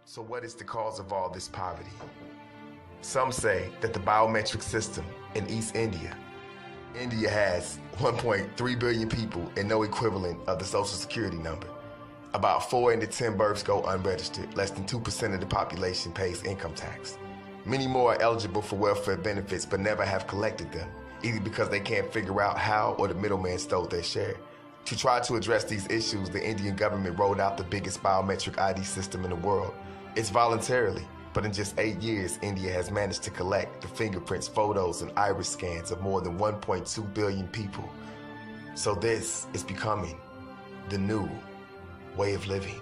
So what is the cause of all this poverty? Some say that the biometric system in East India. India has 1.3 billion people and no equivalent of the Social Security number. About 4 in 10 births go unregistered. Less than 2% of the population pays income tax. Many more are eligible for welfare benefits but never have collected them, either because they can't figure out how or the middleman stole their share. To try to address these issues, the Indian government rolled out the biggest biometric ID system in the world. It's voluntarily, but in just 8 years, India has managed to collect the fingerprints, photos, and iris scans of more than 1.2 billion people. So this is becoming the new way of living.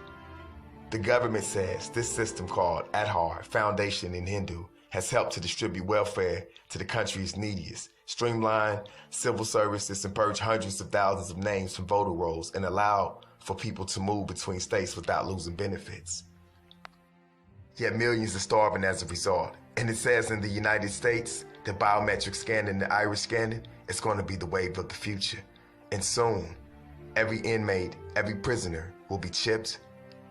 The government says this system, called Aadhaar Foundation in Hindu, has helped to distribute welfare to the country's neediest, streamline civil services, and purge hundreds of thousands of names from voter rolls, and allow for people to move between states without losing benefits. Yet millions are starving as a result. And it says in the United States, the biometric scanning, the iris scanning, is going to be the wave of the future. And soon, every inmate, every prisoner will be chipped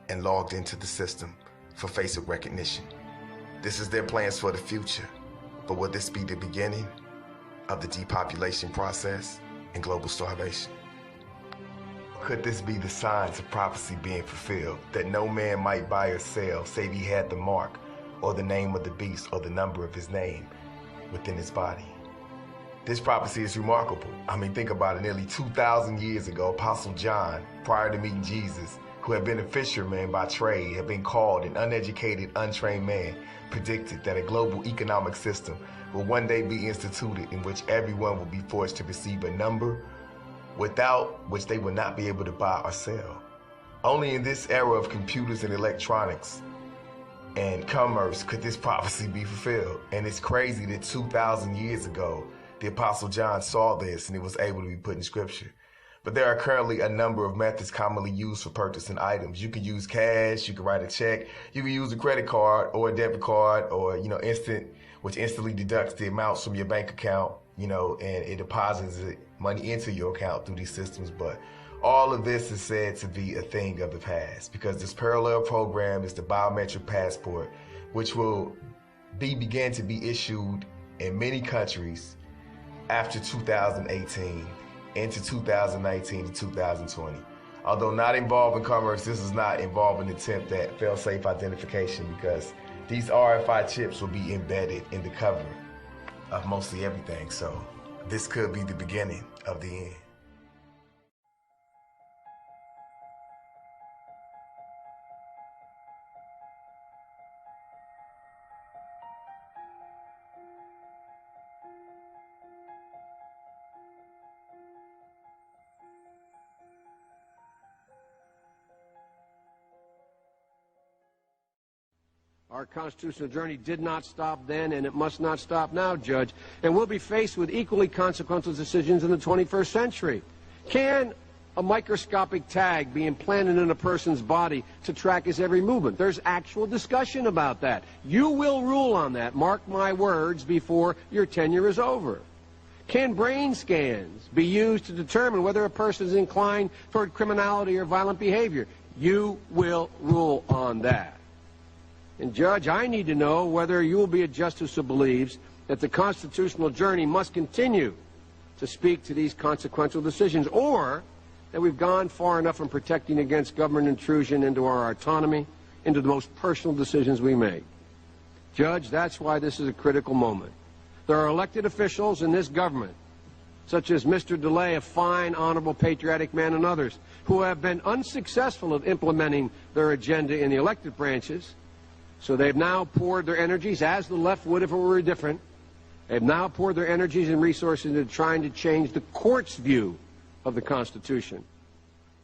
and logged into the system for facial recognition. This is their plans for the future. But will this be the beginning of the depopulation process and global starvation? Could this be the signs of prophecy being fulfilled, that no man might buy or sell save he had the mark or the name of the beast or the number of his name within his body? This prophecy is remarkable. I mean, think about it. Nearly 2,000 years ago, Apostle John, prior to meeting Jesus, who had been a fisherman by trade, had been called an uneducated, untrained man, predicted that a global economic system will one day be instituted in which everyone will be forced to receive a number without which they will not be able to buy or sell. Only in this era of computers and electronics and commerce could this prophecy be fulfilled. And it's crazy that 2,000 years ago, the Apostle John saw this and it was able to be put in scripture. But there are currently a number of methods commonly used for purchasing items. You can use cash, you can write a check, you can use a credit card or a debit card, or, which instantly deducts the amounts from your bank account, and it deposits money into your account through these systems. But all of this is said to be a thing of the past, because this parallel program is the biometric passport, which will begin to be issued in many countries after 2018 into 2019 to 2020. Although not involved in commerce, this is not involved in the attempt at fail-safe identification, because these RFID chips will be embedded in the cover of mostly everything. So this could be the beginning of the end. Our constitutional journey did not stop then, and it must not stop now, Judge. And we'll be faced with equally consequential decisions in the 21st century. Can a microscopic tag be implanted in a person's body to track his every movement? There's actual discussion about that. You will rule on that, mark my words, before your tenure is over. Can brain scans be used to determine whether a person is inclined toward criminality or violent behavior? You will rule on that. And, Judge, I need to know whether you will be a justice who believes that the constitutional journey must continue to speak to these consequential decisions, or that we've gone far enough in protecting against government intrusion into our autonomy, into the most personal decisions we make. Judge, that's why this is a critical moment. There are elected officials in this government, such as Mr. DeLay, a fine, honorable, patriotic man, and others, who have been unsuccessful at implementing their agenda in the elected branches. So they've now poured their energies, as the left would if it were different, they've now poured their energies and resources into trying to change the court's view of the Constitution.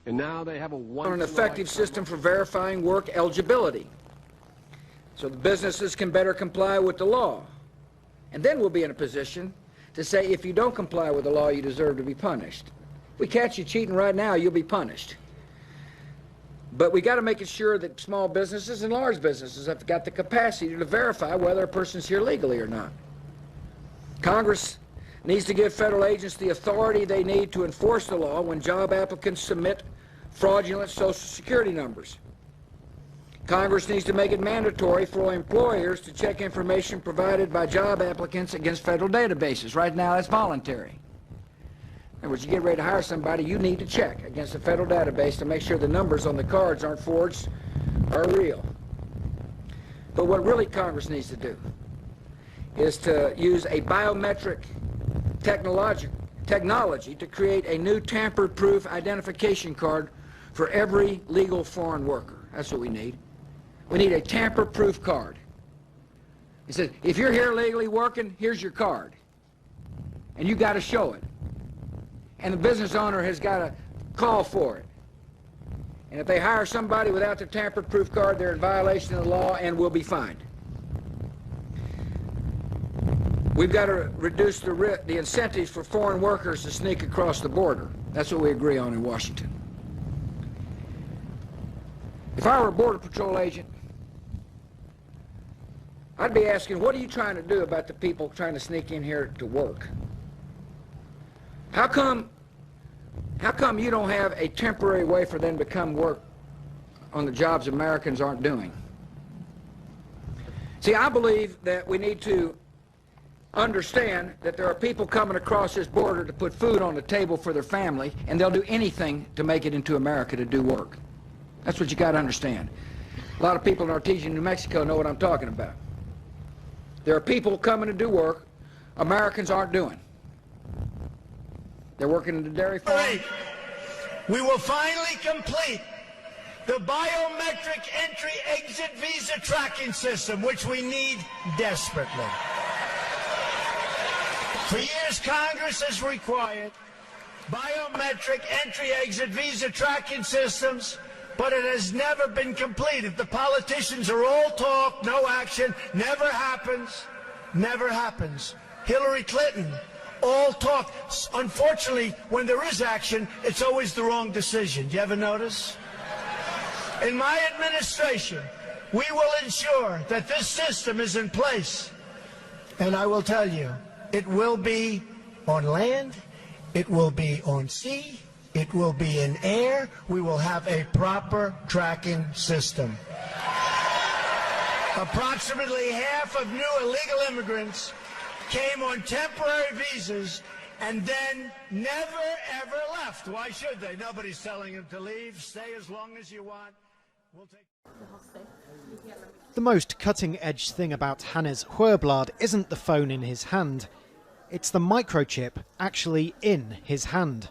And now they have an effective system for verifying work eligibility, so the businesses can better comply with the law. And then we'll be in a position to say, if you don't comply with the law, you deserve to be punished. We catch you cheating right now, you'll be punished. But we got to make it sure that small businesses and large businesses have got the capacity to verify whether a person's here legally or not. Congress needs to give federal agents the authority they need to enforce the law when job applicants submit fraudulent Social Security numbers. Congress needs to make it mandatory for employers to check information provided by job applicants against federal databases. Right now, that's voluntary. In other words, you get ready to hire somebody, you need to check against a federal database to make sure the numbers on the cards aren't forged or real. But what really Congress needs to do is to use a biometric technology to create a new tamper-proof identification card for every legal foreign worker. That's what we need. We need a tamper-proof card. It says, if you're here legally working, here's your card. And you got to show it. And the business owner has got to call for it. And if they hire somebody without their tamper-proof card, they're in violation of the law and will be fined. We've got to reduce the incentives for foreign workers to sneak across the border. That's what we agree on in Washington. If I were a Border Patrol agent, I'd be asking, what are you trying to do about the people trying to sneak in here to work? How come you don't have a temporary way for them to come work on the jobs Americans aren't doing? See, I believe that we need to understand that there are people coming across this border to put food on the table for their family, and they'll do anything to make it into America to do work. That's what you got to understand. A lot of people in Artesia, New Mexico know what I'm talking about. There are people coming to do work Americans aren't doing. They're working in the dairy farm. We will finally complete the biometric entry-exit visa tracking system, which we need desperately. For years, Congress has required biometric entry-exit visa tracking systems, but it has never been completed. The politicians are all talk, no action, never happens, never happens. Hillary Clinton, all talk. Unfortunately, when there is action, it's always the wrong decision. Do you ever notice? In my administration, we will ensure that this system is in place. And I will tell you, it will be on land, it will be on sea, it will be in air. We will have a proper tracking system. Approximately half of new illegal immigrants came on temporary visas and then never, ever left. Why should they? Nobody's telling them to leave. Stay as long as you want. We'll take... The most cutting-edge thing about Hannes Huerblad isn't the phone in his hand. It's the microchip actually in his hand.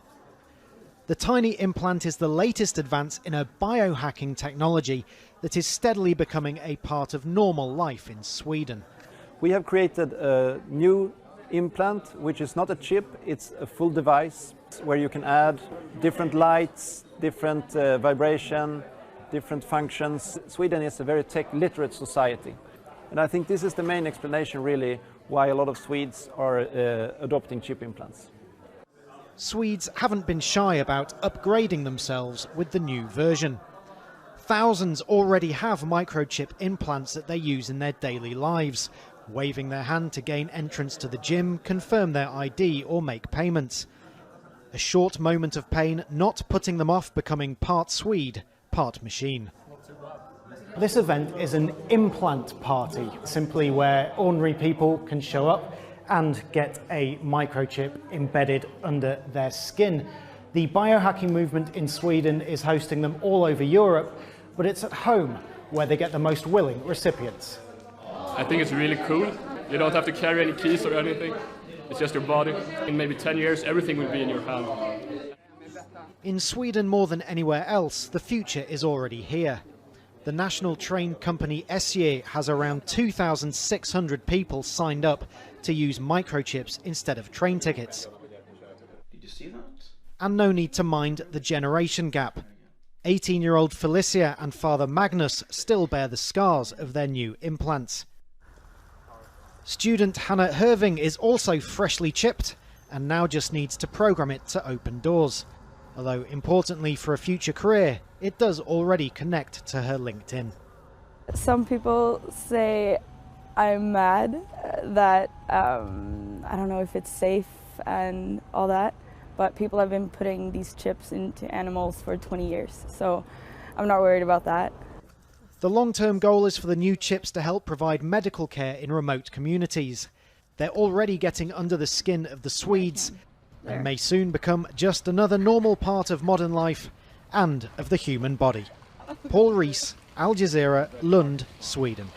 The tiny implant is the latest advance in a biohacking technology that is steadily becoming a part of normal life in Sweden. We have created a new implant, which is not a chip, it's a full device where you can add different lights, different vibration, different functions. Sweden is a very tech-literate society. And I think this is the main explanation, really, why a lot of Swedes are adopting chip implants. Swedes haven't been shy about upgrading themselves with the new version. Thousands already have microchip implants that they use in their daily lives, waving their hand to gain entrance to the gym, confirm their ID or make payments. A short moment of pain not putting them off becoming part Swede, part machine. This event is an implant party, simply where ordinary people can show up and get a microchip embedded under their skin. The biohacking movement in Sweden is hosting them all over Europe, but it's at home where they get the most willing recipients. I think it's really cool. You don't have to carry any keys or anything. It's just your body. In maybe 10 years, everything will be in your hand. In Sweden more than anywhere else, the future is already here. The national train company ESAU has around 2,600 people signed up to use microchips instead of train tickets. Did you see that? And no need to mind the generation gap. 18-year-old Felicia and father Magnus still bear the scars of their new implants. Student Hannah Herving is also freshly chipped and now just needs to program it to open doors. Although, importantly for a future career, it does already connect to her LinkedIn. Some people say I'm mad that I don't know if it's safe and all that, but people have been putting these chips into animals for 20 years, so I'm not worried about that. The long-term goal is for the new chips to help provide medical care in remote communities. They're already getting under the skin of the Swedes and may soon become just another normal part of modern life and of the human body. Paul Rees, Al Jazeera, Lund, Sweden.